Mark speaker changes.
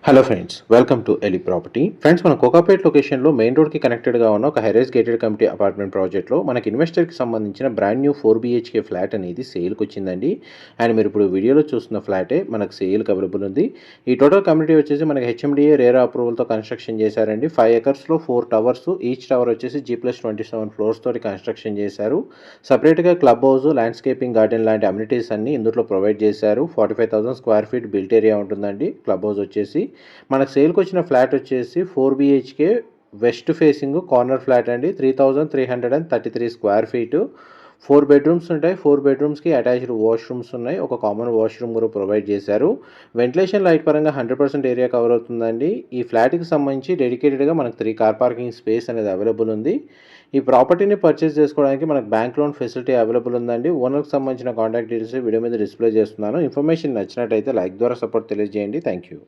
Speaker 1: Hello friends, welcome to Eli property. Friends, మన కోకాపేట్ లొకేషన్లో main రోడ్కి కనెక్టెడ్గా ఉన్న ఒక హైరైజ్ గేటెడ్ కమిటీ అపార్ట్మెంట్ ప్రాజెక్ట్లో మనకి ఇన్వెస్టర్కి సంబంధించిన బ్రాండ్ న్యూ 4 BHK ఫ్లాట్ అనేది సేల్కి వచ్చిందండి. అండ్ మీరు ఇప్పుడు వీడియోలో చూస్తున్న ఫ్లాటే మనకు సేల్కి అవైలబుల్ ఉంది. ఈ టోటల్ కమ్యూనిటీ వచ్చేసి మనకి హెచ్ఎండిఏ రేరా అప్రూవల్తో కన్స్ట్రక్షన్ చేశారండి. 5 acresలో 4 టవర్స్, ఈచ్ టవర్ వచ్చేసి G+27 ఫ్లోర్స్ తోటి కన్స్ట్రక్షన్ చేశారు. సపరేట్గా క్లబ్ హౌస్, ల్యాండ్స్కేపింగ్ గార్డెన్ లాంటి అమ్యూనిటీస్ అన్ని ఇందులో ప్రొవైడ్ చేశారు. 45,000 స్క్వేర్ ఫీట్ బిల్ట్ ఏరియా ఉంటుందండి. క్లబ్ హౌస్ వచ్చేసి మనకు సేల్కి వచ్చిన ఫ్లాట్ వచ్చేసి 4 BHK west facing corner flat అండి. 3,333 స్క్వేర్ ఫీటు. 4 బెడ్రూమ్స్ ఉంటాయి. 4 బెడ్రూమ్స్కి అటాచ్డ్ వాష్రూమ్స్ ఉన్నాయి. ఒక కామన్ వాష్రూమ్ కూడా ప్రొవైడ్ చేశారు. వెంటిలేషన్ లైట్ పరంగా 100% ఏరియా కవర్ అవుతుందండి. ఈ ఫ్లాట్కి సంబంధించి డెడికేటెడ్గా మనకు 3 కార్ పార్కింగ్ స్పేస్ అనేది అవైలబుల్ ఉంది. ఈ ప్రాపర్టీని పర్చేస్ చేసుకోవడానికి మనకు బ్యాంక్ లోన్ ఫెసిలిటీ అవైలబుల్ ఉందండి. ఓనర్కి సంబంధించిన కాంటాక్ట్ డీటెయిల్స్ వీడియో మీద డిస్ప్లే చేస్తున్నాను. ఇన్ఫర్మేషన్ నచ్చినట్టయితే లైక్ ద్వారా సపోర్ట్ తెలియజేయండి. Thank you.